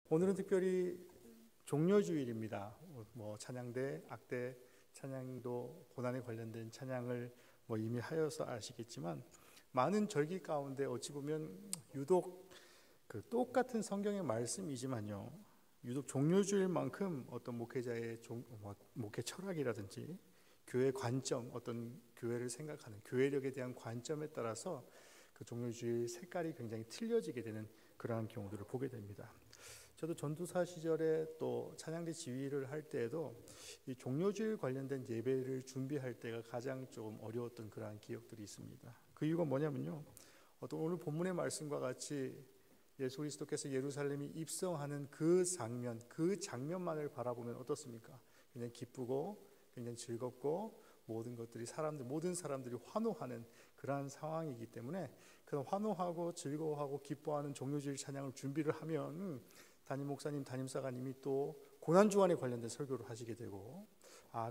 오늘은 특별히 종려주일입니다. 찬양대, 악대 찬양도 고난에 관련된 찬양을 이미 하여서 아시겠지만 많은 절기 가운데 어찌 보면 유독 똑같은 성경의 말씀이지만요, 유독 종려주일만큼 어떤 목회자의 목회 철학이라든지 교회 관점, 어떤 교회를 생각하는 교회력에 대한 관점에 따라서 그 종려주일 색깔이 굉장히 틀려지게 되는 그러한 경우들을 보게 됩니다. 저도 전도사 시절에 또 찬양대 지휘를 할 때에도 이 종려주일 관련된 예배를 준비할 때가 가장 조금 어려웠던 그러한 기억들이 있습니다. 그 이유가 뭐냐면요, 어떤 오늘 본문의 말씀과 같이 예수 그리스도께서 예루살렘이 입성하는 그 장면만을 바라보면 어떻습니까? 굉장히 기쁘고 굉장히 즐겁고 모든 사람들이 환호하는 그러한 상황이기 때문에 그런 환호하고 즐거워하고 기뻐하는 종려주일 찬양을 준비를 하면 담임 목사님, 담임사가님이 또 고난주간에 관련된 설교를 하시게 되고,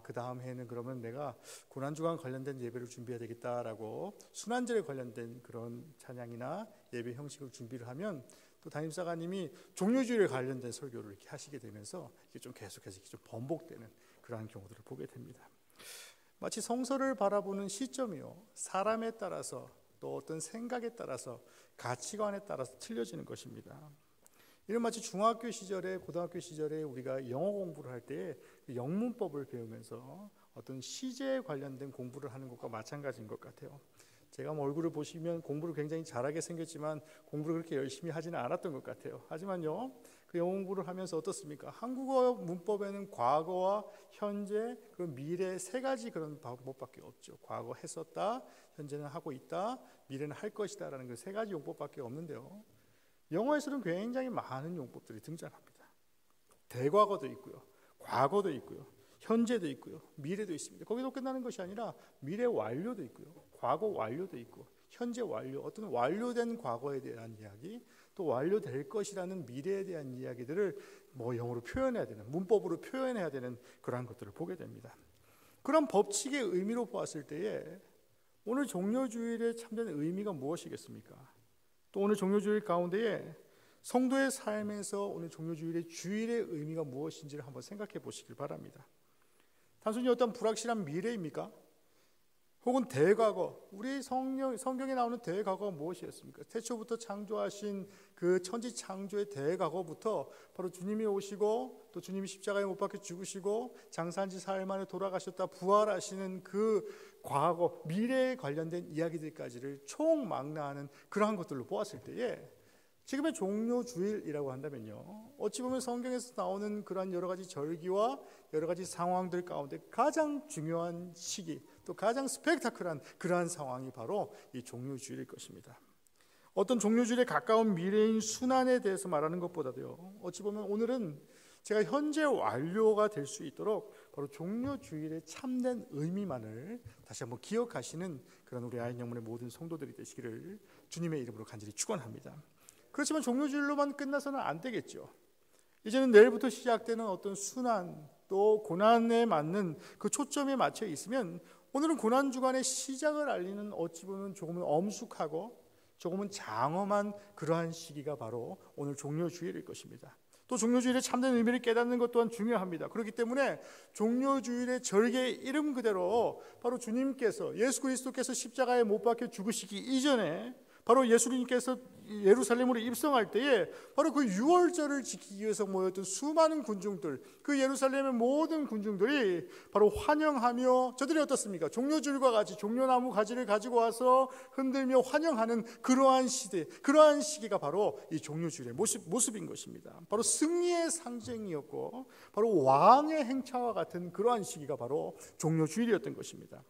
그 다음 해에는 그러면 내가 고난주간 관련된 예배를 준비해야 되겠다라고 순환절에 관련된 그런 찬양이나 예배 형식을 준비를 하면 또 담임사가님이 종려주일에 관련된 설교를 이렇게 하시게 되면서 이게 좀 계속해서 이렇게 좀 번복되는 그러한 경우들을 보게 됩니다. 마치 성서를 바라보는 시점이요, 사람에 따라서 또 어떤 생각에 따라서 가치관에 따라서 틀려지는 것입니다. 이런 마치 중학교 시절에 고등학교 시절에 우리가 영어 공부를 할 때 영문법을 배우면서 어떤 시제에 관련된 공부를 하는 것과 마찬가지인 것 같아요. 제가 얼굴을 보시면 공부를 굉장히 잘하게 생겼지만 공부를 그렇게 열심히 하지는 않았던 것 같아요. 하지만요, 그 영어 공부를 하면서 어떻습니까? 한국어 문법에는 과거와 현재 그리고 미래 세 가지 그런 방법밖에 없죠. 과거 했었다, 현재는 하고 있다, 미래는 할 것이다 라는 그 세 가지 용법밖에 없는데요, 영어에서는 굉장히 많은 용법들이 등장합니다. 대과거도 있고요, 과거도 있고요, 현재도 있고요, 미래도 있습니다. 거기서 끝나는 것이 아니라 미래 완료도 있고요, 과거 완료도 있고, 현재 완료, 어떤 완료된 과거에 대한 이야기, 또 완료될 것이라는 미래에 대한 이야기들을 영어로 표현해야 되는, 문법으로 표현해야 되는 그러한 것들을 보게 됩니다. 그런 법칙의 의미로 보았을 때에 오늘 종려주일의 참된 의미가 무엇이겠습니까? 또 오늘 종려주일 가운데에 성도의 삶에서 오늘 종려주일의 주일의 의미가 무엇인지를 한번 생각해 보시길 바랍니다. 단순히 어떤 불확실한 미래입니까? 혹은 대과거, 우리 성경에 나오는 대과거가 무엇이었습니까? 태초부터 창조하신 그 천지 창조의 대과거부터 바로 주님이 오시고 또 주님이 십자가에 못 박혀 죽으시고 장사한 지 사흘 만에 돌아가셨다 부활하시는 그 과거, 미래에 관련된 이야기들까지를 총망라하는 그러한 것들로 보았을 때에 지금의 종려주일이라고 한다면요, 어찌 보면 성경에서 나오는 그러한 여러 가지 절기와 여러 가지 상황들 가운데 가장 중요한 시기, 또 가장 스펙타클한 그러한 상황이 바로 이 종려주일일 것입니다. 어떤 종려주일에 가까운 미래인 순환에 대해서 말하는 것보다도요, 어찌 보면 오늘은 제가 현재 완료가 될 수 있도록 바로 종려주일의 참된 의미만을 다시 한번 기억하시는 그런 우리 아인 영문의 모든 성도들이 되시기를 주님의 이름으로 간절히 축원합니다. 그렇지만 종려주일로만 끝나서는 안 되겠죠. 이제는 내일부터 시작되는 어떤 순환, 또 고난에 맞는 그 초점에 맞춰 있으면 오늘은 고난주간의 시작을 알리는 어찌 보면 조금은 엄숙하고 조금은 장엄한 그러한 시기가 바로 오늘 종려주일일 것입니다. 또 종려주일의 참된 의미를 깨닫는 것 또한 중요합니다. 그렇기 때문에 종려주일의 절개의 이름 그대로 바로 주님께서, 예수 그리스도께서 십자가에 못 박혀 죽으시기 이전에 바로 예수님께서 예루살렘으로 입성할 때에 바로 그 유월절을 지키기 위해서 모였던 수많은 군중들, 그 예루살렘의 모든 군중들이 바로 환영하며, 저들이 어떻습니까? 종려줄과 같이 종려나무 가지를 가지고 와서 흔들며 환영하는 그러한 시대, 그러한 시기가 바로 이 종려줄의 모습인 것입니다. 바로 승리의 상징이었고 바로 왕의 행차와 같은 그러한 시기가 바로 종려주일이었던 것입니다.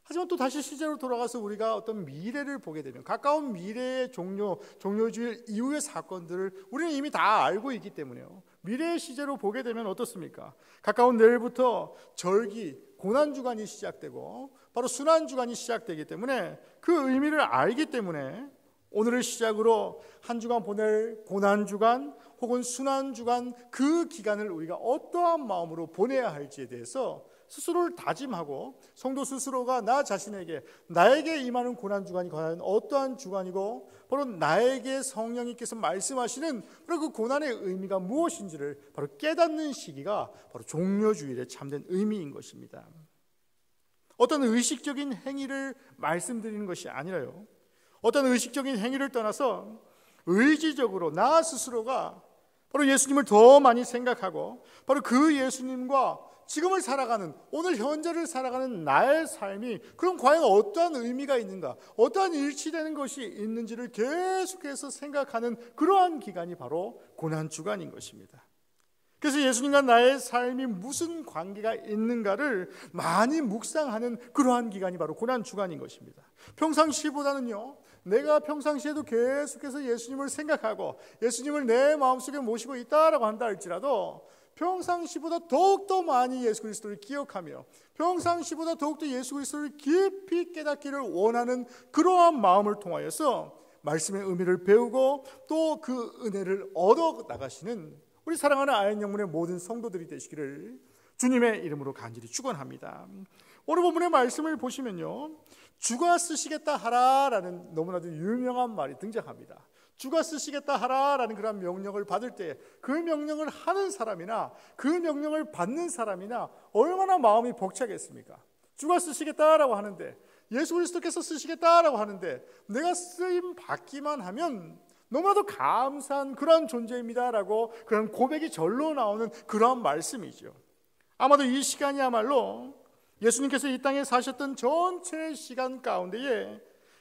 하지만 또 다시 시제로 돌아가서 우리가 어떤 미래를 보게 되면, 가까운 미래의 종려주일 이후의 사건들을 우리는 이미 다 알고 있기 때문에요, 미래의 시제로 보게 되면 어떻습니까? 가까운 내일부터 절기, 고난주간이 시작되고 바로 순환주간이 시작되기 때문에 그 의미를 알기 때문에 오늘을 시작으로 한 주간 보낼 고난주간 혹은 순환주간 그 기간을 우리가 어떠한 마음으로 보내야 할지에 대해서 스스로를 다짐하고 성도 스스로가 나 자신에게 나에게 임하는 고난주간이 과연 어떠한 주간이고 바로 나에게 성령님께서 말씀하시는 바로 그 고난의 의미가 무엇인지를 바로 깨닫는 시기가 바로 종려주일의 참된 의미인 것입니다. 어떤 의식적인 행위를 말씀드리는 것이 아니라요, 어떤 의식적인 행위를 떠나서 의지적으로 나 스스로가 바로 예수님을 더 많이 생각하고 바로 그 예수님과 지금을 살아가는, 오늘 현재를 살아가는 나의 삶이 그럼 과연 어떠한 의미가 있는가, 어떠한 일치되는 것이 있는지를 계속해서 생각하는 그러한 기간이 바로 고난주간인 것입니다. 그래서 예수님과 나의 삶이 무슨 관계가 있는가를 많이 묵상하는 그러한 기간이 바로 고난주간인 것입니다. 평상시보다는요, 내가 평상시에도 계속해서 예수님을 생각하고 예수님을 내 마음속에 모시고 있다라고 한다 할지라도 평상시보다 더욱더 많이 예수 그리스도를 기억하며 평상시보다 더욱더 예수 그리스도를 깊이 깨닫기를 원하는 그러한 마음을 통하여서 말씀의 의미를 배우고 또 그 은혜를 얻어 나가시는 우리 사랑하는 아연 영문의 모든 성도들이 되시기를 주님의 이름으로 간절히 축원합니다. 오늘 본문의 말씀을 보시면요, 주가 쓰시겠다 하라라는 너무나도 유명한 말이 등장합니다. 주가 쓰시겠다 하라라는 그런 명령을 받을 때 그 명령을 하는 사람이나 그 명령을 받는 사람이나 얼마나 마음이 벅차겠습니까? 주가 쓰시겠다라고 하는데, 예수 그리스도께서 쓰시겠다라고 하는데 내가 쓰임 받기만 하면 너무나도 감사한 그런 존재입니다라고 그런 고백이 절로 나오는 그런 말씀이죠. 아마도 이 시간이야말로 예수님께서 이 땅에 사셨던 전체 시간 가운데에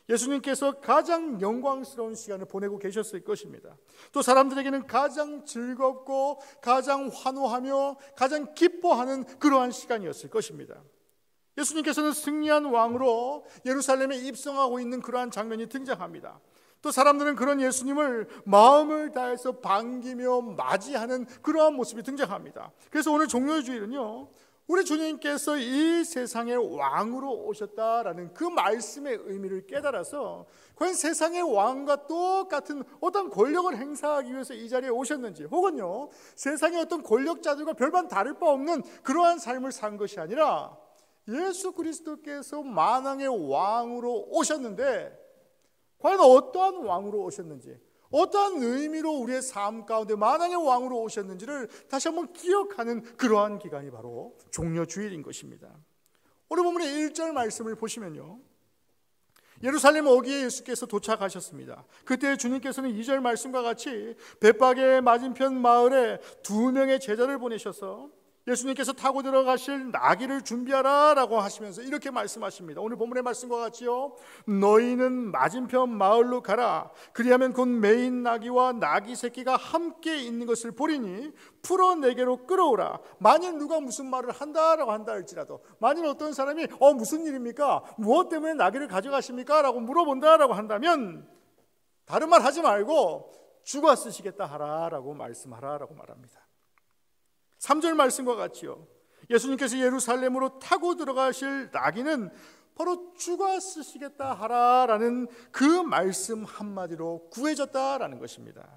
예수님께서 가장 영광스러운 시간을 보내고 계셨을 것입니다. 또 사람들에게는 가장 즐겁고 가장 환호하며 가장 기뻐하는 그러한 시간이었을 것입니다. 예수님께서는 승리한 왕으로 예루살렘에 입성하고 있는 그러한 장면이 등장합니다. 또 사람들은 그런 예수님을 마음을 다해서 반기며 맞이하는 그러한 모습이 등장합니다. 그래서 오늘 종려주일은요, 우리 주님께서 이 세상의 왕으로 오셨다라는 그 말씀의 의미를 깨달아서 과연 세상의 왕과 똑같은 어떤 권력을 행사하기 위해서 이 자리에 오셨는지, 혹은요 세상의 어떤 권력자들과 별반 다를 바 없는 그러한 삶을 산 것이 아니라 예수 그리스도께서 만왕의 왕으로 오셨는데 과연 어떠한 왕으로 오셨는지, 어떠한 의미로 우리의 삶 가운데 만왕의 왕으로 오셨는지를 다시 한번 기억하는 그러한 기간이 바로 종려주일인 것입니다. 오늘 본문의 1절 말씀을 보시면요, 예루살렘 어귀에 예수께서 도착하셨습니다. 그때 주님께서는 2절 말씀과 같이 벳박의 맞은편 마을에 2명의 제자를 보내셔서 예수님께서 타고 들어가실 나귀를 준비하라 라고 하시면서 이렇게 말씀하십니다. 오늘 본문의 말씀과 같이요, 너희는 맞은편 마을로 가라. 그리하면 곧 매인 나귀와 나귀 새끼가 함께 있는 것을 보리니 풀어 내게로 끌어오라. 만일 누가 무슨 말을 한다라고 한다 할지라도, 만일 어떤 사람이 무슨 일입니까? 무엇 때문에 나귀를 가져가십니까? 라고 물어본다라고 한다면 다른 말 하지 말고 주가 쓰시겠다 하라라고 말씀하라라고 말합니다. 3절 말씀과 같이요, 예수님께서 예루살렘으로 타고 들어가실 나귀는 바로 주가 쓰시겠다 하라라는 그 말씀 한마디로 구해졌다라는 것입니다.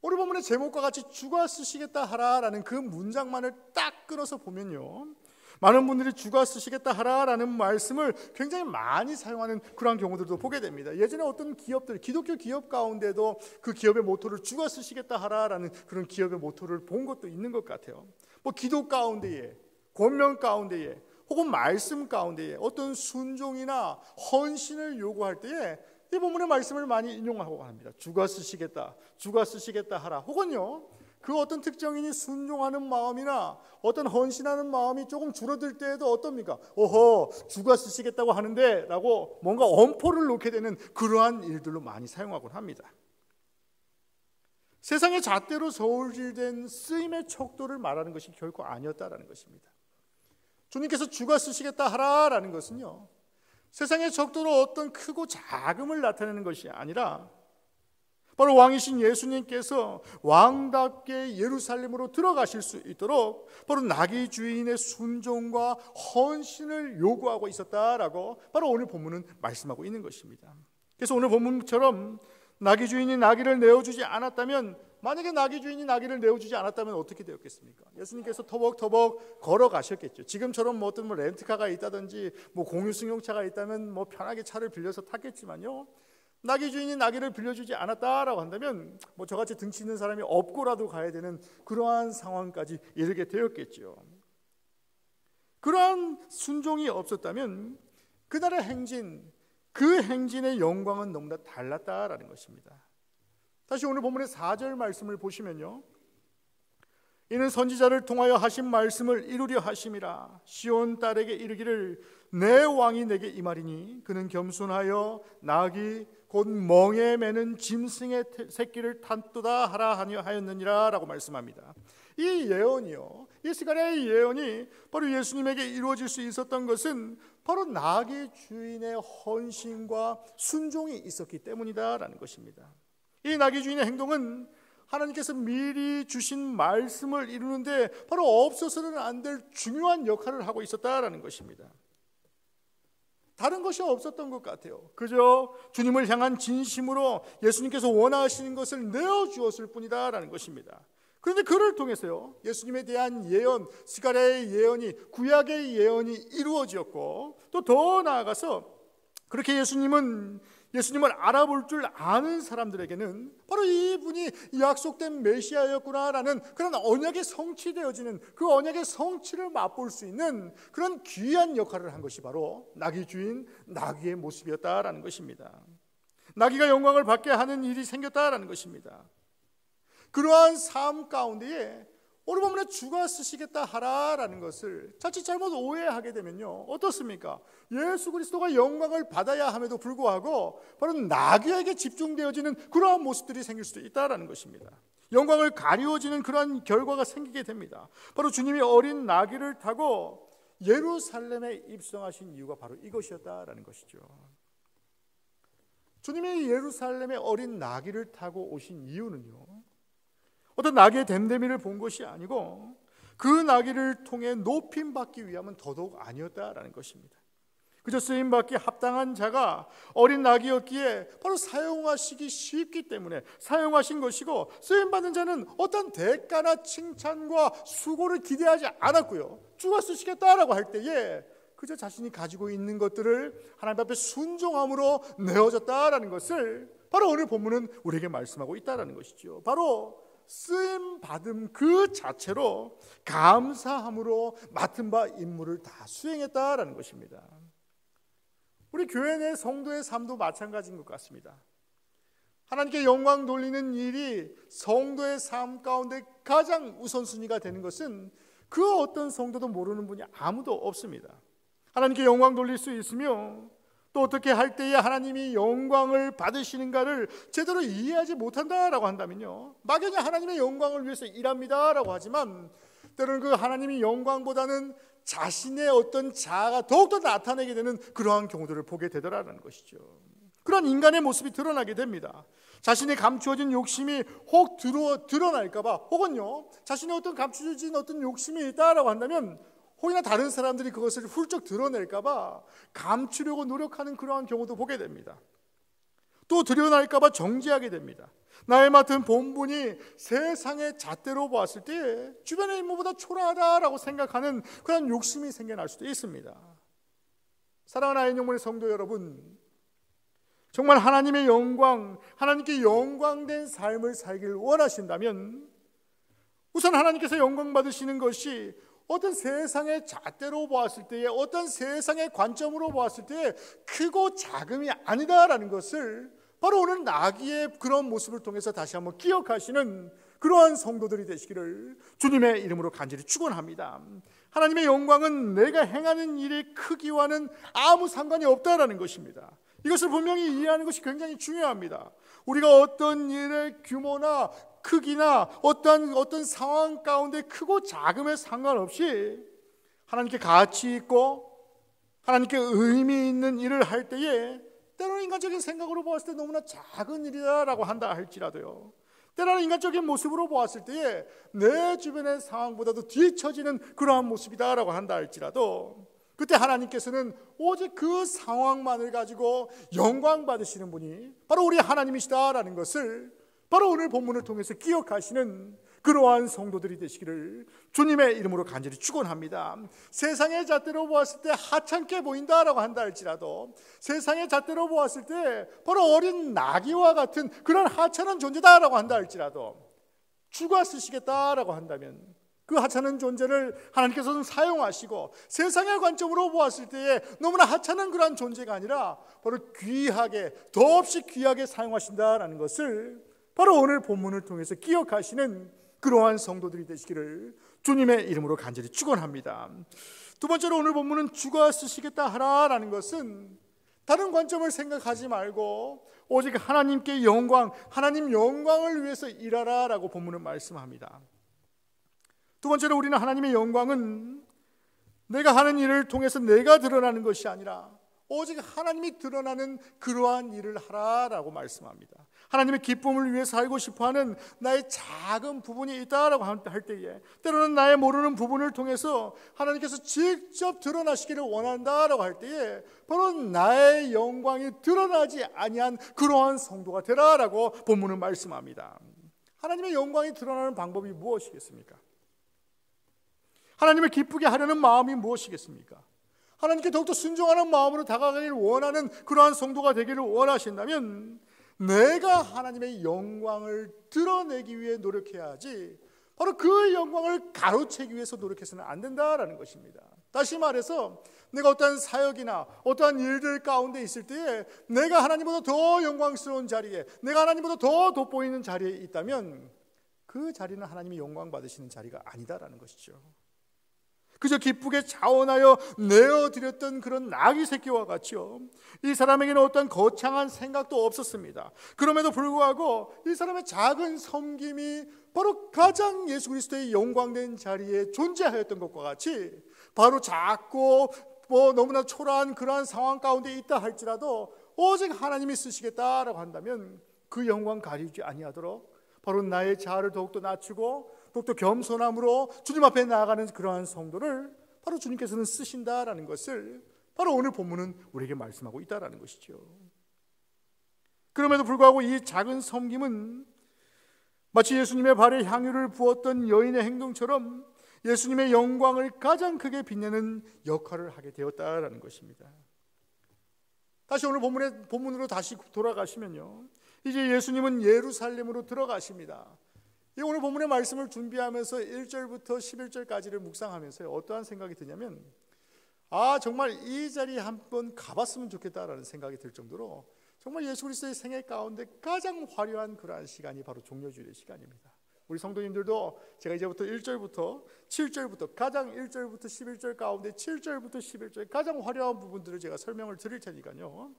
오늘 본문의 제목과 같이 주가 쓰시겠다 하라라는 그 문장만을 딱 끊어서 보면요, 많은 분들이 주가 쓰시겠다 하라라는 말씀을 굉장히 많이 사용하는 그런 경우들도 보게 됩니다. 예전에 어떤 기업들, 기독교 기업 가운데도 그 기업의 모토를 주가 쓰시겠다 하라라는 그런 기업의 모토를 본 것도 있는 것 같아요. 뭐 기도 가운데에, 권면 가운데에, 혹은 말씀 가운데에 어떤 순종이나 헌신을 요구할 때에 이 본문의 말씀을 많이 인용하고 합니다. 주가 쓰시겠다, 주가 쓰시겠다 하라. 혹은요, 그 어떤 특정인이 순종하는 마음이나 어떤 헌신하는 마음이 조금 줄어들 때에도 어떻습니까? 주가 쓰시겠다고 하는데 라고 뭔가 엄포를 놓게 되는 그러한 일들로 많이 사용하곤 합니다. 세상의 잣대로 저울질된 쓰임의 척도를 말하는 것이 결코 아니었다라는 것입니다. 주님께서 주가 쓰시겠다 하라라는 것은요, 세상의 척도로 어떤 크고 작음을 나타내는 것이 아니라 바로 왕이신 예수님께서 왕답게 예루살렘으로 들어가실 수 있도록 바로 나귀 주인의 순종과 헌신을 요구하고 있었다라고 바로 오늘 본문은 말씀하고 있는 것입니다. 그래서 오늘 본문처럼 나귀 주인이 나귀를 내어주지 않았다면 만약에 나귀 주인이 나귀를 내어주지 않았다면 어떻게 되었겠습니까? 예수님께서 터벅터벅 걸어가셨겠죠. 지금처럼 어떤 렌트카가 있다든지 공유 승용차가 있다면 편하게 차를 빌려서 탔겠지만요, 나귀 주인이 나귀를 빌려주지 않았다라고 한다면 저같이 등치 있는 사람이 업고라도 가야 되는 그러한 상황까지 이르게 되었겠죠. 그러한 순종이 없었다면 그날의 행진, 그 행진의 영광은 너무나 달랐다라는 것입니다. 다시 오늘 본문의 4절 말씀을 보시면요, 이는 선지자를 통하여 하신 말씀을 이루려 하심이라. 시온 딸에게 이르기를 내 왕이 내게 임하리니 그는 겸손하여 나귀 곧 멍에 매는 짐승의 새끼를 탄도다 하라 하였느니라 라고 말씀합니다. 이 예언이요, 이 스가랴의 예언이 바로 예수님에게 이루어질 수 있었던 것은 바로 나귀 주인의 헌신과 순종이 있었기 때문이다라는 것입니다. 이 나귀 주인의 행동은 하나님께서 미리 주신 말씀을 이루는데 바로 없어서는 안 될 중요한 역할을 하고 있었다라는 것입니다. 다른 것이 없었던 것 같아요. 그저 주님을 향한 진심으로 예수님께서 원하시는 것을 내어주었을 뿐이다라는 것입니다. 그런데 그를 통해서요, 예수님에 대한 예언, 스가랴의 예언이, 구약의 예언이 이루어지었고, 또 더 나아가서 그렇게 예수님을 알아볼 줄 아는 사람들에게는 바로 이분이 약속된 메시아였구나라는 그런 언약의 성취되어지는, 그 언약의 성취를 맛볼 수 있는 그런 귀한 역할을 한 것이 바로 나귀 주인, 나귀의 모습이었다라는 것입니다. 나귀가 영광을 받게 하는 일이 생겼다라는 것입니다. 그러한 삶 가운데에 오늘 본문에 주가 쓰시겠다 하라라는 것을 자칫 잘못 오해하게 되면요, 어떻습니까? 예수 그리스도가 영광을 받아야 함에도 불구하고 바로 나귀에게 집중되어지는 그러한 모습들이 생길 수도 있다라는 것입니다. 영광을 가리워지는 그러한 결과가 생기게 됩니다. 바로 주님이 어린 나귀를 타고 예루살렘에 입성하신 이유가 바로 이것이었다라는 것이죠. 주님이 예루살렘에 어린 나귀를 타고 오신 이유는요, 어떤 나귀의 댐댐이를 본 것이 아니고 그 나귀를 통해 높임받기 위함은 더더욱 아니었다라는 것입니다. 그저 쓰임받기 합당한 자가 어린 나귀였기에 바로 사용하시기 쉽기 때문에 사용하신 것이고, 쓰임받는 자는 어떤 대가나 칭찬과 수고를 기대하지 않았고요, 주가 쓰시겠다라고 할 때에 그저 자신이 가지고 있는 것들을 하나님 앞에 순종함으로 내어졌다라는 것을 바로 오늘 본문은 우리에게 말씀하고 있다라는 것이죠. 바로 쓰임받음 그 자체로 감사함으로 맡은 바 임무를 다 수행했다라는 것입니다. 우리 교회 내 성도의 삶도 마찬가지인 것 같습니다. 하나님께 영광 돌리는 일이 성도의 삶 가운데 가장 우선순위가 되는 것은 그 어떤 성도도 모르는 분이 아무도 없습니다. 하나님께 영광 돌릴 수 있으며 또 어떻게 할 때에 하나님이 영광을 받으시는가를 제대로 이해하지 못한다라고 한다면요, 막연히 하나님의 영광을 위해서 일합니다라고 하지만 때로는 그 하나님의 영광보다는 자신의 어떤 자아가 더욱더 나타내게 되는 그러한 경우들을 보게 되더라는 것이죠. 그런 인간의 모습이 드러나게 됩니다. 자신이 감추어진 욕심이 혹 드러날까봐, 혹은요 자신이 어떤 감추어진 어떤 욕심이 있다라고 한다면 혹이나 다른 사람들이 그것을 훌쩍 드러낼까봐 감추려고 노력하는 그러한 경우도 보게 됩니다. 또 드러날까봐 정지하게 됩니다. 나의 맡은 본분이 세상의 잣대로 보았을 때 주변의 인물보다 초라하다라고 생각하는 그런 욕심이 생겨날 수도 있습니다. 사랑하는 아이영문의 성도 여러분, 정말 하나님의 영광, 하나님께 영광된 삶을 살기를 원하신다면 우선 하나님께서 영광 받으시는 것이 어떤 세상의 잣대로 보았을 때에, 어떤 세상의 관점으로 보았을 때에 크고 작음이 아니다라는 것을 바로 오늘 나귀의 그런 모습을 통해서 다시 한번 기억하시는 그러한 성도들이 되시기를 주님의 이름으로 간절히 축원합니다. 하나님의 영광은 내가 행하는 일의 크기와는 아무 상관이 없다라는 것입니다. 이것을 분명히 이해하는 것이 굉장히 중요합니다. 우리가 어떤 일의 규모나 크기나 어떤 상황 가운데 크고 작음에 상관없이 하나님께 가치 있고 하나님께 의미 있는 일을 할 때에 때로는 인간적인 생각으로 보았을 때 너무나 작은 일이다라고 한다 할지라도요, 때로는 인간적인 모습으로 보았을 때에 내 주변의 상황보다도 뒤처지는 그러한 모습이다라고 한다 할지라도 그때 하나님께서는 오직 그 상황만을 가지고 영광 받으시는 분이 바로 우리 하나님이시다라는 것을 바로 오늘 본문을 통해서 기억하시는 그러한 성도들이 되시기를 주님의 이름으로 간절히 축원합니다. 세상의 잣대로 보았을 때 하찮게 보인다라고 한다 할지라도, 세상의 잣대로 보았을 때 바로 어린 나귀와 같은 그런 하찮은 존재다라고 한다 할지라도, 주가 쓰시겠다라고 한다면 그 하찮은 존재를 하나님께서는 사용하시고, 세상의 관점으로 보았을 때에 너무나 하찮은 그런 존재가 아니라 바로 귀하게, 더없이 귀하게 사용하신다라는 것을 바로 오늘 본문을 통해서 기억하시는 그러한 성도들이 되시기를 주님의 이름으로 간절히 축원합니다. 두 번째로 오늘 본문은 주가 쓰시겠다 하라라는 것은 다른 관점을 생각하지 말고 오직 하나님께 영광, 하나님 영광을 위해서 일하라라고 본문은 말씀합니다. 두 번째로 우리는 하나님의 영광은 내가 하는 일을 통해서 내가 드러나는 것이 아니라 오직 하나님이 드러나는 그러한 일을 하라라고 말씀합니다. 하나님의 기쁨을 위해 살고 싶어하는 나의 작은 부분이 있다라고 할 때에, 때로는 나의 모르는 부분을 통해서 하나님께서 직접 드러나시기를 원한다라고 할 때에 바로 나의 영광이 드러나지 아니한 그러한 성도가 되라라고 본문은 말씀합니다. 하나님의 영광이 드러나는 방법이 무엇이겠습니까? 하나님을 기쁘게 하려는 마음이 무엇이겠습니까? 하나님께 더욱더 순종하는 마음으로 다가가기를 원하는 그러한 성도가 되기를 원하신다면 내가 하나님의 영광을 드러내기 위해 노력해야 하지, 바로 그 영광을 가로채기 위해서 노력해서는 안 된다라는 것입니다. 다시 말해서 내가 어떠한 사역이나 어떠한 일들 가운데 있을 때에 내가 하나님보다 더 영광스러운 자리에, 내가 하나님보다 더 돋보이는 자리에 있다면 그 자리는 하나님이 영광 받으시는 자리가 아니다라는 것이죠. 그저 기쁘게 자원하여 내어드렸던 그런 나귀 새끼와 같이요, 이 사람에게는 어떤 거창한 생각도 없었습니다. 그럼에도 불구하고 이 사람의 작은 섬김이 바로 가장 예수 그리스도의 영광된 자리에 존재하였던 것과 같이, 바로 작고 너무나 초라한 그러한 상황 가운데 있다 할지라도 오직 하나님이 쓰시겠다라고 한다면 그 영광 가리지 아니하도록 바로 나의 자아를 더욱더 낮추고 더욱더 겸손함으로 주님 앞에 나아가는 그러한 성도를 바로 주님께서는 쓰신다라는 것을 바로 오늘 본문은 우리에게 말씀하고 있다라는 것이죠. 그럼에도 불구하고 이 작은 섬김은 마치 예수님의 발에 향유를 부었던 여인의 행동처럼 예수님의 영광을 가장 크게 빛내는 역할을 하게 되었다라는 것입니다. 다시 오늘 본문으로 다시 돌아가시면요, 이제 예수님은 예루살렘으로 들어가십니다. 이 오늘 본문의 말씀을 준비하면서 1절부터 11절까지를 묵상하면서 어떠한 생각이 드냐면, 정말 이 자리에 한번 가봤으면 좋겠다라는 생각이 들 정도로 정말 예수 그리스도의 생애 가운데 가장 화려한 그러한 시간이 바로 종려주일의 시간입니다. 우리 성도님들도 제가 이제부터 1절부터 7절부터 가장 1절부터 11절 가운데 7절부터 11절 가장 화려한 부분들을 제가 설명을 드릴 테니까요,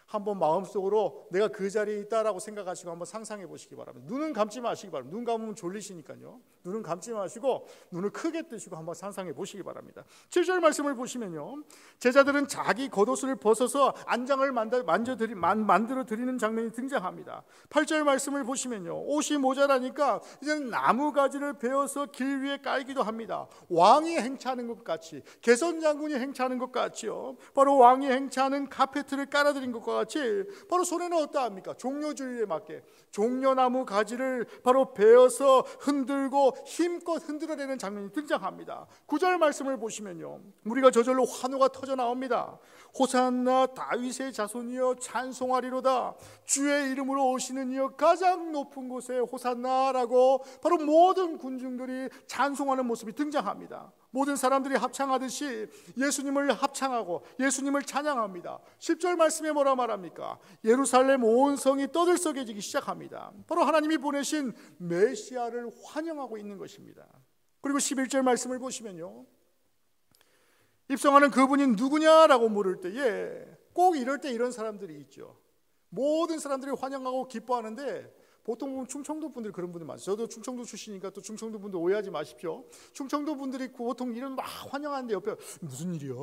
한번 마음속으로 내가 그 자리에 있다라고 생각하시고 한번 상상해 보시기 바랍니다. 눈은 감지 마시기 바랍니다. 눈 감으면 졸리시니까요, 눈은 감지 마시고 눈을 크게 뜨시고 한번 상상해 보시기 바랍니다. 7절 말씀을 보시면요, 제자들은 자기 겉옷을 벗어서 안장을 만들어 드리는 장면이 등장합니다. 8절 말씀을 보시면요, 옷이 모자라니까 이제는 나무가지를 베어서 길 위에 깔기도 합니다. 왕이 행차하는 것 같이, 개선 장군이 행차하는 것 같이요, 바로 왕이 행차하는 카페트를 깔아드린 것과 같이 바로 손에는 어떠합니까? 종려주일에 맞게 종려나무 가지를 바로 베어서 흔들고 힘껏 흔들어내는 장면이 등장합니다. 9절 말씀을 보시면요, 무리가 저절로 환호가 터져 나옵니다. 호산나 다윗의 자손이여 찬송하리로다, 주의 이름으로 오시는 이여 가장 높은 곳에 호산나라고 바로 모든 군중들이 찬송하는 모습이 등장합니다. 모든 사람들이 합창하듯이 예수님을 합창하고 예수님을 찬양합니다. 10절 말씀에 뭐라 말합니까? 예루살렘 온 성이 떠들썩해지기 시작합니다. 바로 하나님이 보내신 메시아를 환영하고 있는 것입니다. 그리고 11절 말씀을 보시면요, 입성하는 그분이 누구냐라고 물을 때에 꼭 이럴 때 이런 사람들이 있죠. 모든 사람들이 환영하고 기뻐하는데 보통 보면 충청도 분들이 그런 분들 많아요. 저도 충청도 출신이니까 또 충청도 분들 오해하지 마십시오. 충청도 분들이 보통 이런 막 환영하는데 옆에 무슨 일이야?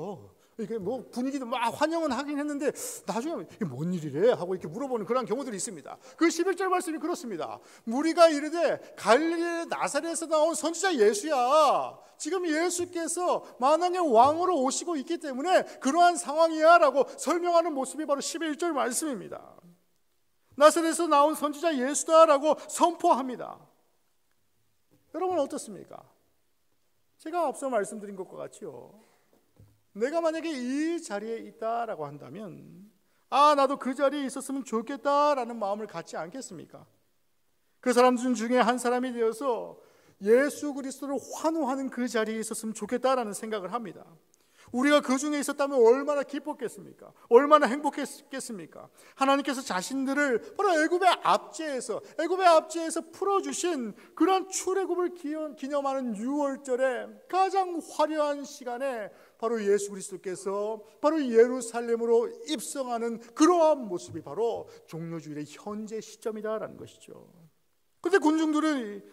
이게 뭐 분위기도 막 환영은 하긴 했는데 나중에 이게 뭔 일이래? 하고 이렇게 물어보는 그런 경우들이 있습니다. 그 11절 말씀이 그렇습니다. 무리가 이르되 갈릴리 나사렛에서 나온 선지자 예수야. 지금 예수께서 만왕의 왕으로 오시고 있기 때문에 그러한 상황이야 라고 설명하는 모습이 바로 11절 말씀입니다. 나사렛에서 나온 선지자 예수다라고 선포합니다. 여러분 어떻습니까? 제가 앞서 말씀드린 것과 같이요, 내가 만약에 이 자리에 있다라고 한다면 나도 그 자리에 있었으면 좋겠다라는 마음을 갖지 않겠습니까? 그 사람들 중에 한 사람이 되어서 예수 그리스도를 환호하는 그 자리에 있었으면 좋겠다라는 생각을 합니다. 우리가 그 중에 있었다면 얼마나 기뻤겠습니까? 얼마나 행복했겠습니까? 하나님께서 자신들을 바로 애굽의 압제에서 풀어주신 그런 출애굽을 기념하는 6월절에 가장 화려한 시간에 바로 예수 그리스도께서 바로 예루살렘으로 입성하는 그러한 모습이 바로 종려주일의 현재 시점이다라는 것이죠. 그런데 군중들이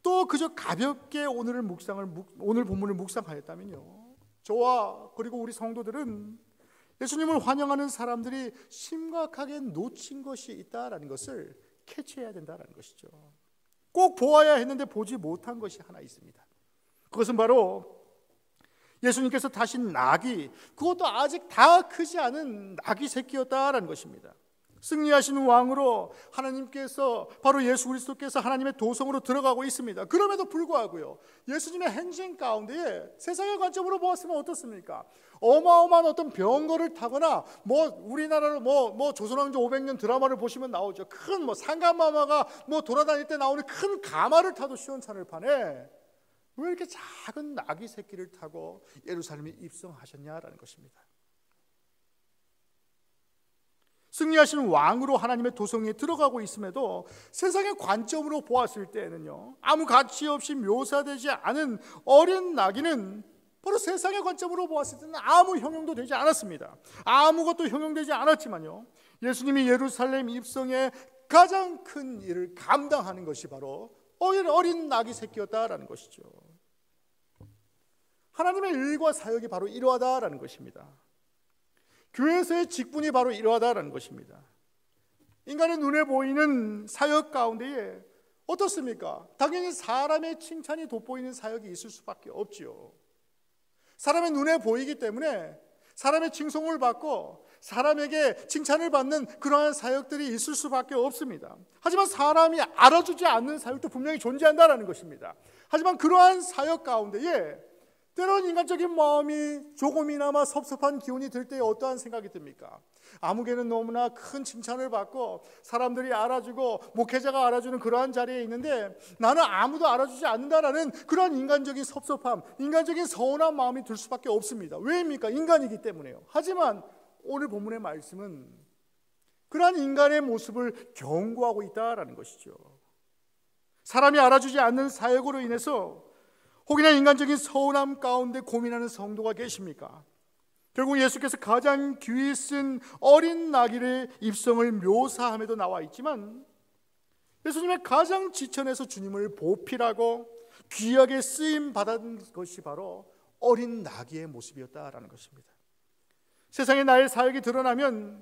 또 그저 가볍게 오늘 본문을 묵상하였다면요, 저와 그리고 우리 성도들은 예수님을 환영하는 사람들이 심각하게 놓친 것이 있다라는 것을 캐치해야 된다는 것이죠. 꼭 보아야 했는데 보지 못한 것이 하나 있습니다. 그것은 바로 예수님께서 타신 나귀, 그것도 아직 다 크지 않은 나귀 새끼였다라는 것입니다. 승리하시는 왕으로 하나님께서 바로 예수 그리스도께서 하나님의 도성으로 들어가고 있습니다. 그럼에도 불구하고요, 예수님의 행진 가운데에 세상의 관점으로 보았으면 어떻습니까? 어마어마한 어떤 병거를 타거나 우리나라로 조선왕조 500년 드라마를 보시면 나오죠. 큰 상감마마가 돌아다닐 때 나오는 큰 가마를 타도 시원찮을 판에 왜 이렇게 작은 나귀 새끼를 타고 예루살렘에 입성하셨냐라는 것입니다. 승리하시는 왕으로 하나님의 도성에 들어가고 있음에도 세상의 관점으로 보았을 때에는요, 아무 가치 없이 묘사되지 않은 어린 나귀는 바로 세상의 관점으로 보았을 때는 아무 형용도 되지 않았습니다. 아무것도 형용되지 않았지만요, 예수님이 예루살렘 입성에 가장 큰 일을 감당하는 것이 바로 어린 나귀 새끼였다라는 것이죠. 하나님의 일과 사역이 바로 이러하다라는 것입니다. 교회에서의 직분이 바로 이러하다라는 것입니다. 인간의 눈에 보이는 사역 가운데에 어떻습니까? 당연히 사람의 칭찬이 돋보이는 사역이 있을 수밖에 없지요. 사람의 눈에 보이기 때문에 사람의 칭송을 받고 사람에게 칭찬을 받는 그러한 사역들이 있을 수밖에 없습니다. 하지만 사람이 알아주지 않는 사역도 분명히 존재한다는 것입니다. 하지만 그러한 사역 가운데에 때로는 인간적인 마음이 조금이나마 섭섭한 기운이 들 때에 어떠한 생각이 듭니까? 아무개는 너무나 큰 칭찬을 받고 사람들이 알아주고 목회자가 알아주는 그러한 자리에 있는데 나는 아무도 알아주지 않는다라는 그러한 인간적인 섭섭함, 인간적인 서운한 마음이 들 수밖에 없습니다. 왜입니까? 인간이기 때문에요. 하지만 오늘 본문의 말씀은 그러한 인간의 모습을 경고하고 있다라는 것이죠. 사람이 알아주지 않는 사역으로 인해서 혹이나 인간적인 서운함 가운데 고민하는 성도가 계십니까? 결국 예수께서 가장 귀히 쓴 어린 나귀의 입성을 묘사함에도 나와 있지만 예수님의 가장 지천에서 주님을 보필하고 귀하게 쓰임 받은 것이 바로 어린 나귀의 모습이었다라는 것입니다. 세상에 나의 사역이 드러나면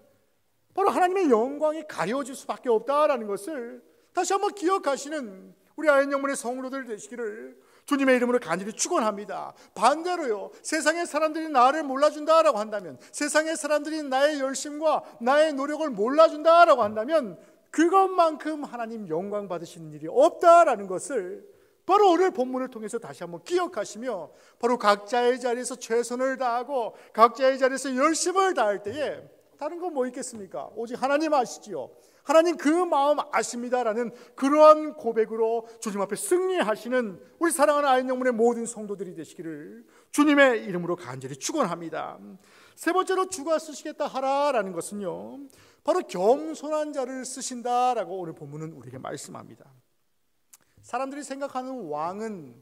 바로 하나님의 영광이 가려질 수밖에 없다라는 것을 다시 한번 기억하시는 우리 아현영문의 성도들 되시기를 주님의 이름으로 간절히 축원합니다. 반대로요, 세상의 사람들이 나를 몰라준다라고 한다면, 세상의 사람들이 나의 열심과 나의 노력을 몰라준다라고 한다면 그것만큼 하나님 영광 받으시는 일이 없다라는 것을 바로 오늘 본문을 통해서 다시 한번 기억하시며 바로 각자의 자리에서 최선을 다하고 각자의 자리에서 열심을 다할 때에 다른 건 뭐 있겠습니까? 오직 하나님 아시지요. 하나님 그 마음 아십니다라는 그러한 고백으로 주님 앞에 승리하시는 우리 사랑하는 아현영문의 모든 성도들이 되시기를 주님의 이름으로 간절히 축원합니다. 세 번째로 주가 쓰시겠다 하라라는 것은요, 바로 겸손한 자를 쓰신다라고 오늘 본문은 우리에게 말씀합니다. 사람들이 생각하는 왕은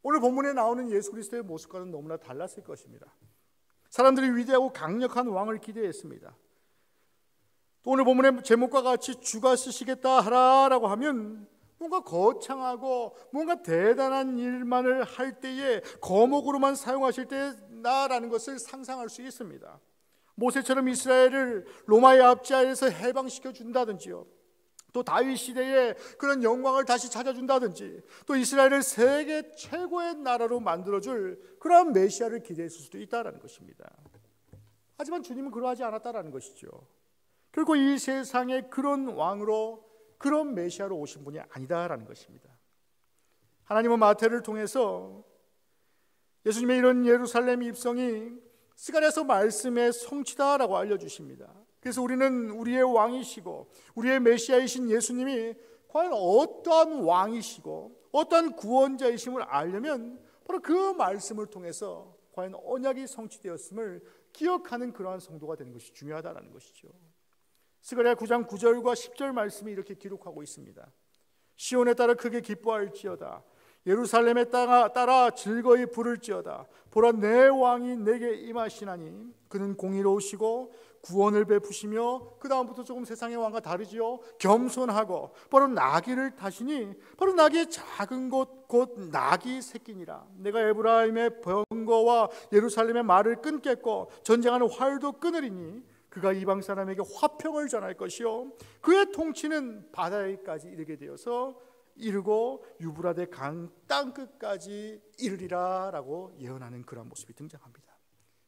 오늘 본문에 나오는 예수 그리스도의 모습과는 너무나 달랐을 것입니다. 사람들이 위대하고 강력한 왕을 기대했습니다. 또 오늘 본문의 제목과 같이 주가 쓰시겠다 하라라고 하면 뭔가 거창하고 뭔가 대단한 일만을 할 때에 거목으로만 사용하실 때나라는 것을 상상할 수 있습니다. 모세처럼 이스라엘을 로마의 압제하에서 해방시켜 준다든지요, 또 다윗 시대에 그런 영광을 다시 찾아준다든지, 또 이스라엘을 세계 최고의 나라로 만들어줄 그러한 메시아를 기대했을 수도 있다는 것입니다. 하지만 주님은 그러하지 않았다는 것이죠. 결코 이 세상에 그런 왕으로, 그런 메시아로 오신 분이 아니다라는 것입니다. 하나님은 마태를 통해서 예수님의 이런 예루살렘 입성이 스가랴서 말씀의 성취다라고 알려주십니다. 그래서 우리는 우리의 왕이시고 우리의 메시아이신 예수님이 과연 어떠한 왕이시고 어떠한 구원자이심을 알려면 바로 그 말씀을 통해서 과연 언약이 성취되었음을 기억하는 그러한 성도가 되는 것이 중요하다는 것이죠. 스가랴 9장 9절과 10절 말씀이 이렇게 기록하고 있습니다. 시온에 따라 크게 기뻐할지어다. 예루살렘에 따라 즐거이 부를지어다. 보라, 내 왕이 내게 임하시나니 그는 공의로우시고 구원을 베푸시며, 그 다음부터 조금 세상의 왕과 다르지요. 겸손하고 바로 나귀를 타시니, 바로 나귀의 작은 것 곧 나귀 새끼니라. 내가 에브라임의 병거와 예루살렘의 말을 끊겠고 전쟁하는 활도 끊으리니 그가 이방 사람에게 화평을 전할 것이요 그의 통치는 바다에까지 이르게 되어서 이르고 유브라데 강 땅끝까지 이르리라 라고 예언하는 그런 모습이 등장합니다.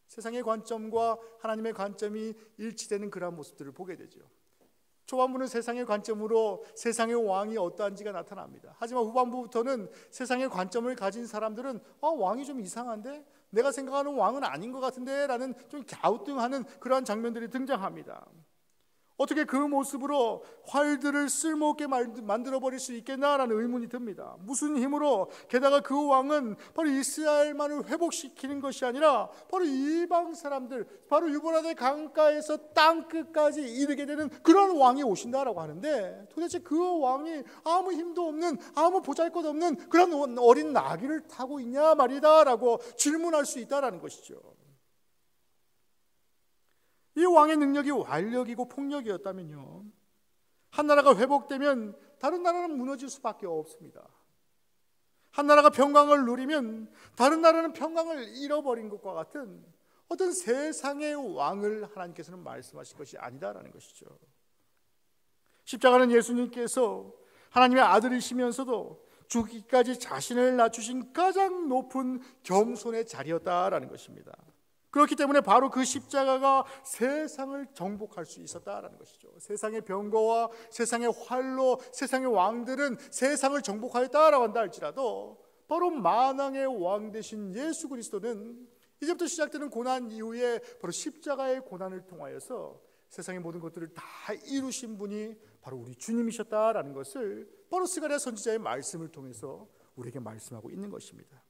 세상의 관점과 하나님의 관점이 일치되는 그런 모습들을 보게 되죠. 초반부는 세상의 관점으로 세상의 왕이 어떠한지가 나타납니다. 하지만 후반부부터는 세상의 관점을 가진 사람들은 왕이 좀 이상한데, 내가 생각하는 왕은 아닌 것 같은데 라는 좀 갸우뚱하는 그러한 장면들이 등장합니다. 어떻게 그 모습으로 활들을 쓸모없게 만들어버릴 수 있겠나라는 의문이 듭니다. 무슨 힘으로? 게다가 그 왕은 바로 이스라엘만을 회복시키는 것이 아니라 바로 이방 사람들, 바로 유브라데 강가에서 땅끝까지 이르게 되는 그런 왕이 오신다라고 하는데, 도대체 그 왕이 아무 힘도 없는, 아무 보잘것없는 그런 어린 나귀를 타고 있냐 말이다 라고 질문할 수 있다라는 것이죠. 이 왕의 능력이 완력이고 폭력이었다면요, 한 나라가 회복되면 다른 나라는 무너질 수밖에 없습니다. 한 나라가 평강을 누리면 다른 나라는 평강을 잃어버린 것과 같은 어떤 세상의 왕을 하나님께서는 말씀하신 것이 아니다라는 것이죠. 십자가는 예수님께서 하나님의 아들이시면서도 죽기까지 자신을 낮추신 가장 높은 겸손의 자리였다라는 것입니다. 그렇기 때문에 바로 그 십자가가 세상을 정복할 수 있었다라는 것이죠. 세상의 병거와 세상의 활로 세상의 왕들은 세상을 정복하였다라고 한다 할지라도, 바로 만왕의 왕 되신 예수 그리스도는 이제부터 시작되는 고난 이후에 바로 십자가의 고난을 통하여서 세상의 모든 것들을 다 이루신 분이 바로 우리 주님이셨다라는 것을 바로 스가랴 선지자의 말씀을 통해서 우리에게 말씀하고 있는 것입니다.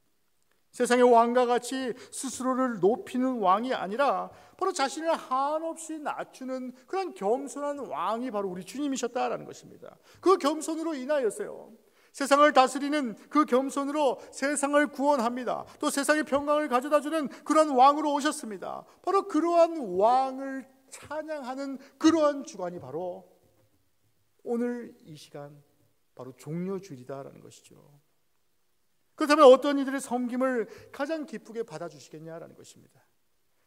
세상의 왕과 같이 스스로를 높이는 왕이 아니라 바로 자신을 한없이 낮추는 그런 겸손한 왕이 바로 우리 주님이셨다라는 것입니다. 그 겸손으로 인하여서요, 세상을 다스리는 그 겸손으로 세상을 구원합니다. 또 세상의 평강을 가져다주는 그런 왕으로 오셨습니다. 바로 그러한 왕을 찬양하는 그러한 주간이 바로 오늘 이 시간 바로 종려주일이다라는 것이죠. 그렇다면 어떤 이들의 섬김을 가장 기쁘게 받아주시겠냐라는 것입니다.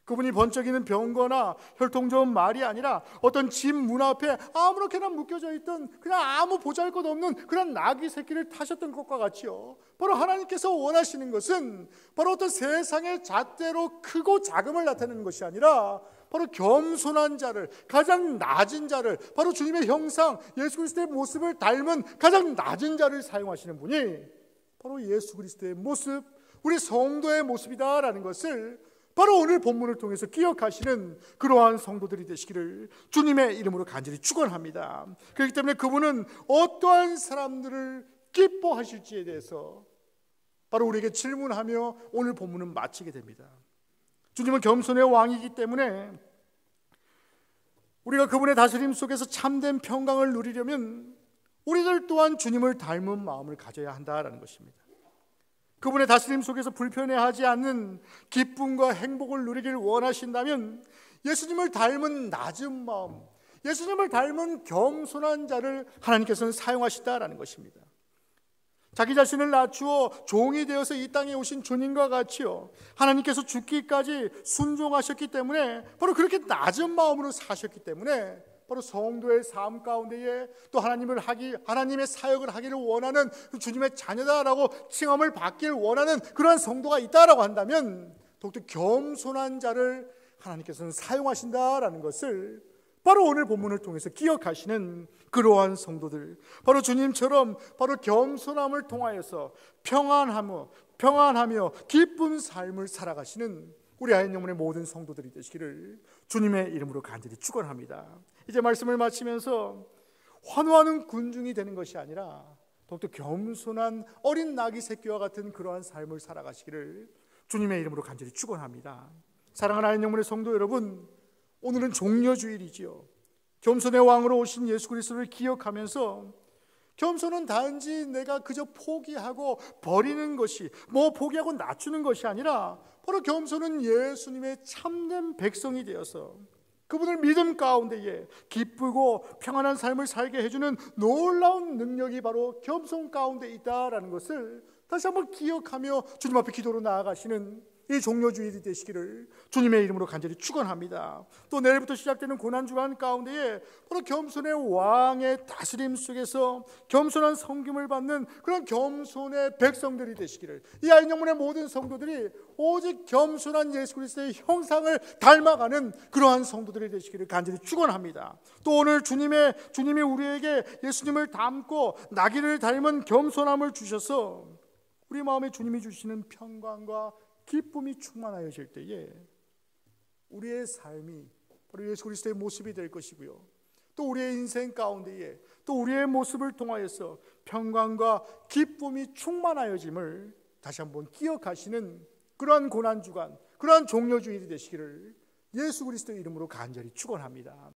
그분이 번쩍이는 병거나 혈통 좋은 말이 아니라 어떤 집 문 앞에 아무렇게나 묶여져 있던 그냥 아무 보잘것없는 그런 나귀 새끼를 타셨던 것과 같이요, 바로 하나님께서 원하시는 것은 바로 어떤 세상의 잣대로 크고 작음을 나타내는 것이 아니라 바로 겸손한 자를, 가장 낮은 자를, 바로 주님의 형상 예수 그리스도의 모습을 닮은 가장 낮은 자를 사용하시는 분이 바로 예수 그리스도의 모습, 우리 성도의 모습이다라는 것을 바로 오늘 본문을 통해서 기억하시는 그러한 성도들이 되시기를 주님의 이름으로 간절히 축원합니다. 그렇기 때문에 그분은 어떠한 사람들을 기뻐하실지에 대해서 바로 우리에게 질문하며 오늘 본문은 마치게 됩니다. 주님은 겸손의 왕이기 때문에 우리가 그분의 다스림 속에서 참된 평강을 누리려면 우리들 또한 주님을 닮은 마음을 가져야 한다라는 것입니다. 그분의 다스림 속에서 불편해하지 않는 기쁨과 행복을 누리길 원하신다면 예수님을 닮은 낮은 마음, 예수님을 닮은 겸손한 자를 하나님께서는 사용하시다라는 것입니다. 자기 자신을 낮추어 종이 되어서 이 땅에 오신 주님과 같이요, 하나님께서 죽기까지 순종하셨기 때문에 바로 그렇게 낮은 마음으로 사셨기 때문에 바로 성도의 삶 가운데에 또 하나님의 사역을 하기를 원하는 주님의 자녀다라고 칭함을 받기를 원하는 그러한 성도가 있다라고 한다면 더욱더 겸손한 자를 하나님께서는 사용하신다라는 것을 바로 오늘 본문을 통해서 기억하시는 그러한 성도들, 바로 주님처럼 바로 겸손함을 통하여서 평안하며 기쁜 삶을 살아가시는 우리 아인 영문의 모든 성도들이 되시기를 주님의 이름으로 간절히 축원합니다. 이제 말씀을 마치면서 환호하는 군중이 되는 것이 아니라 더욱더 겸손한 어린 나귀 새끼와 같은 그러한 삶을 살아가시기를 주님의 이름으로 간절히 축원합니다. 사랑하는 아인 영문의 성도 여러분, 오늘은 종려주일이지요. 겸손의 왕으로 오신 예수 그리스도를 기억하면서, 겸손은 단지 내가 그저 포기하고 버리는 것이, 포기하고 낮추는 것이 아니라 바로 겸손은 예수님의 참된 백성이 되어서 그분을 믿음 가운데에 기쁘고 평안한 삶을 살게 해주는 놀라운 능력이 바로 겸손 가운데 있다라는 것을 다시 한번 기억하며 주님 앞에 기도로 나아가시는 이 종려주일이 되시기를 주님의 이름으로 간절히 축원합니다. 또 내일부터 시작되는 고난주간 가운데에 바로 겸손의 왕의 다스림 속에서 겸손한 섬김을 받는 그런 겸손의 백성들이 되시기를, 이 아인 영문의 모든 성도들이 오직 겸손한 예수 그리스도의 형상을 닮아가는 그러한 성도들이 되시기를 간절히 축원합니다. 또 오늘 주님이 우리에게 예수님을 닮고 나귀를 닮은 겸손함을 주셔서 우리 마음에 주님이 주시는 평강과 기쁨이 충만하여질 때에 우리의 삶이 바로 예수 그리스도의 모습이 될 것이고요, 또 우리의 인생 가운데에 또 우리의 모습을 통하여서 평강과 기쁨이 충만하여짐을 다시 한번 기억하시는 그러한 고난주간, 그러한 종려주일이 되시기를 예수 그리스도의 이름으로 간절히 축원합니다.